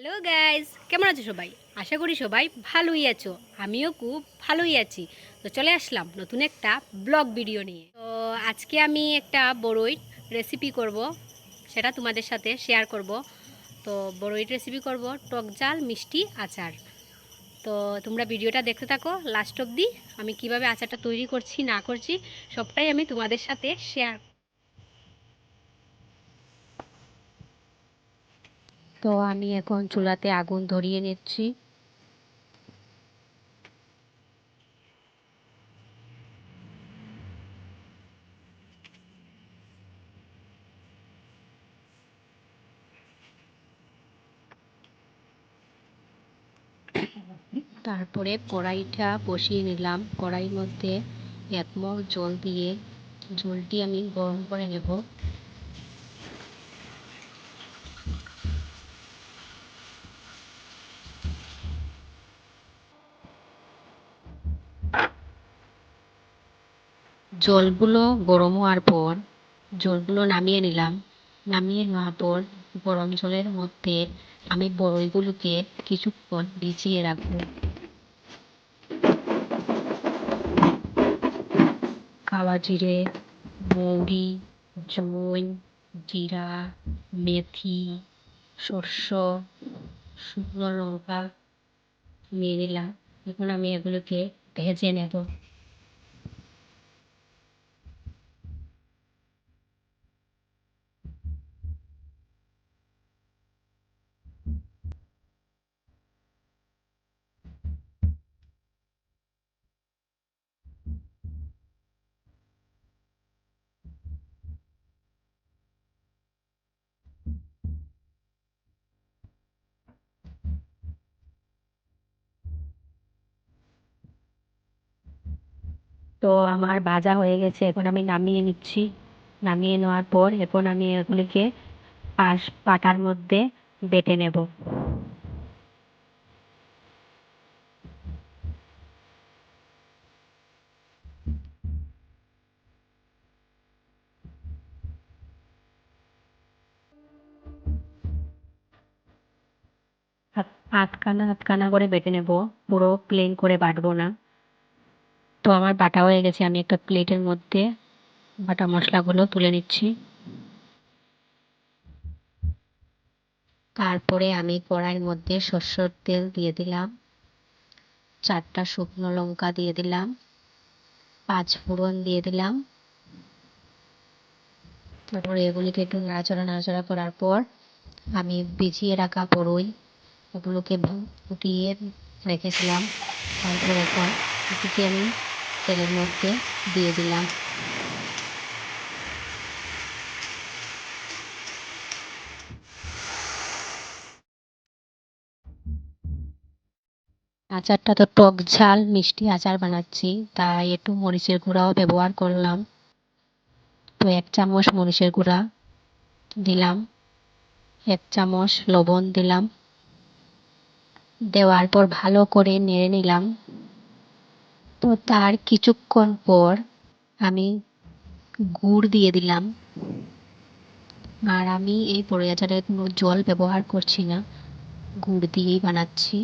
Hello guys, কেমন আছো সবাই? আশা করি সবাই ভালোই আছো। আমিও খুব ভালোই আছি। তো চলে আসলাম নতুন একটা ব্লগ ভিডিও নিয়ে। তো আজকে আমি একটা বড়ই রেসিপি করব, সেটা তোমাদের সাথে শেয়ার করব। তো বড়ই রেসিপি করব টক ঝাল মিষ্টি আচার। তো তোমরা ভিডিওটা দেখতে থাকো লাস্ট অবধি। আমি কিভাবে আচারটা তৈরি করছি না করছি সবটাই আমি তোমাদের সাথে শেয়ার। তো আমি এখন চুলাতে আগুন ধরিয়ে নিচ্ছি। তারপরে কড়াইটা বসিয়ে নিলাম। কড়াইয়ের মধ্যে 1 মগ জল দিয়ে জলটি আমি গরম করে নেব। জলগুলো গরম হওয়ার পর জলগুলো নামিয়ে নিলাম। নামিয়ে নেওয়ার পর গরম জলের মধ্যে আমি বড়ইগুলোকে কিছুক্ষণ ভিজিয়ে রাখবো। কালো জিরে, মৌরি, জৈন, জিরা, মেথি, শস্য, শুকনো লঙ্কা নিয়ে নিলাম। এখন আমি এগুলোকে ভেজে নেব। তো আমার ভাজা হয়ে গেছে, এখন আমি নামিয়ে নিচ্ছি। নামিয়ে নেওয়ার পর এখন আমি এগুলিকে পাটার মধ্যে বেটে নেব। আধখানা আধখানা করে বেটে নেব, পুরো প্লেন করে বাটবো না। তো আমার বাটা হয়ে গেছে, আমি একটা প্লেটের মধ্যে বাটা মশলাগুলো তুলে নিচ্ছি। তারপরে আমি কড়াইয়ের মধ্যে সরষের তেল দিয়ে দিলাম, 4টা শুকনো লঙ্কা দিয়ে দিলাম, 5 ফোড়ন দিয়ে দিলাম। তারপরে এগুলিকে একটু নাড়াচাড়া নাড়াচাড়া করার পর আমি ভিজিয়ে রাখা বড়ই ওগুলোকে ফুটিয়ে রেখেছিলাম। তারপর এখন এটিকে আমি তেলের মধ্যে দিয়ে দিলাম। আচারটা তো টক ঝাল মিষ্টি আচার বানাচ্ছি, তাই একটু মরিচের গুঁড়াও ব্যবহার করলাম। তো 1 চামচ মরিচের গুঁড়া দিলাম, 1 চামচ লবণ দিলাম। দেওয়ার পর ভালো করে নেড়ে নিলাম। তো তার কিছুক্ষণ পর আমি গুড় দিয়ে দিলাম। আর আমি এই বড়ি আচারে কোনো জল ব্যবহার করছি না, গুড় দিয়েই বানাচ্ছি।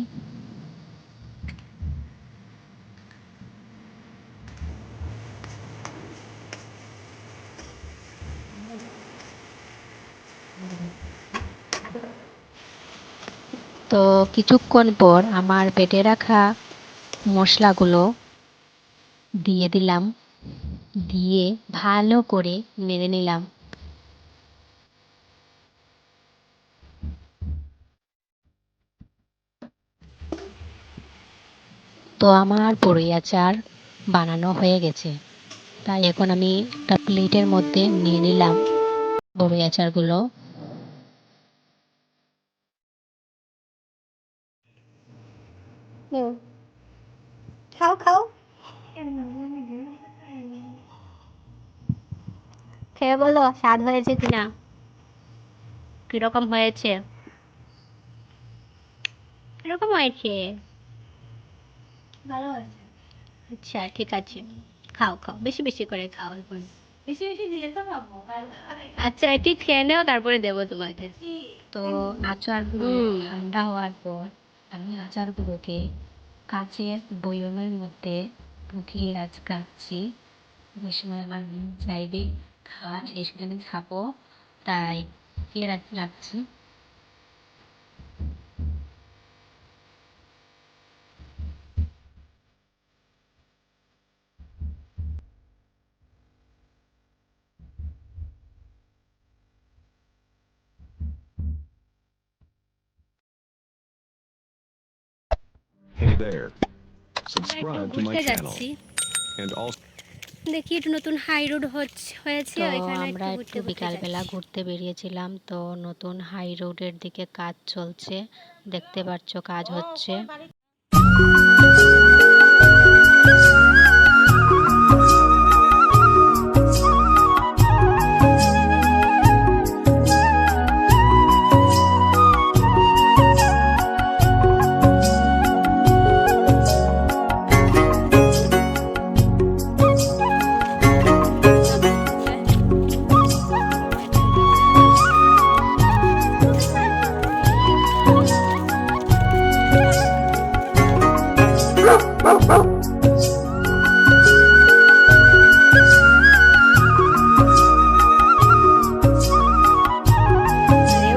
তো কিছুক্ষণ পর আমার বেটে রাখা মশলাগুলো দিয়ে দিলাম, দিয়ে ভালো করে নেড়ে নিলাম। তো আমার বড়ি আচার বানানো হয়ে গেছে, তাই এখন আমি একটা প্লেটের মধ্যে নিয়ে নিলাম বড়ি আচারগুলো। খাও খাও, খেয়ে বলো স্বাদ হয়েছে কিনা, কিরকম হয়েছে, কিরকম হয়েছে। ভালো হয়েছে। আচ্ছা ঠিক আছে, খাও খাও, বেশি বেশি করে খাও এখন, আচ্ছা এটি খেয়ে নেও, তারপরে দেবো তোমাকে। তো আচারগুলো ঠান্ডা হওয়ার পর আমি আচারগুলোকে কাচের বয়মের মধ্যে ঢুকিয়ে রাখছি। ওই সময় আমার চাইলে খাওয়া শেষ করে খাবো, তাই ঢুকিয়ে রাখছি। Hey there. একটু Subscribe to my ঘুরতে channel যাচ্ছি, and also দেখি একটু নতুন হাই রোড হয়েছে, তো ওইখানে আমরা একটু একটু ঘুরতে বিকালবেলা যাচ্ছি। ঘুরতে বেরিয়েছিলাম। তো নতুন হাই রোডের দিকে কাজ চলছে, দেখতে পাচ্ছ কাজ হচ্ছে।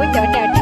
ওইটা ওইটা ওইটা।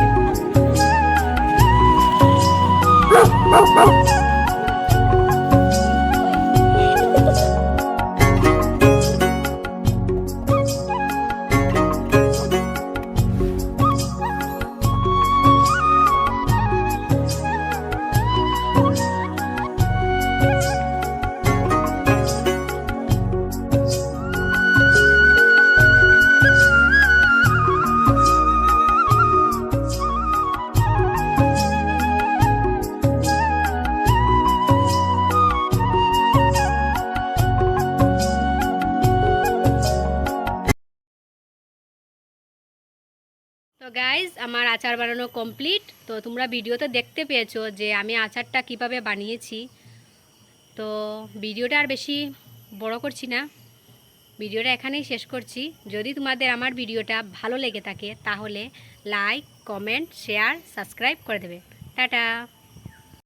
তো গাইজ আমার আচার বানানো কমপ্লিট। তো তোমরা ভিডিওতে দেখতে পেয়েছো যে আমি আচারটা কিভাবে বানিয়েছি। তো ভিডিওটা আর বেশি বড় করছি না, ভিডিওটা এখানেই শেষ করছি। যদি তোমাদের আমার ভিডিওটা ভালো লেগে থাকে তাহলে লাইক, কমেন্ট, শেয়ার, সাবস্ক্রাইব করে দেবে। টাটা।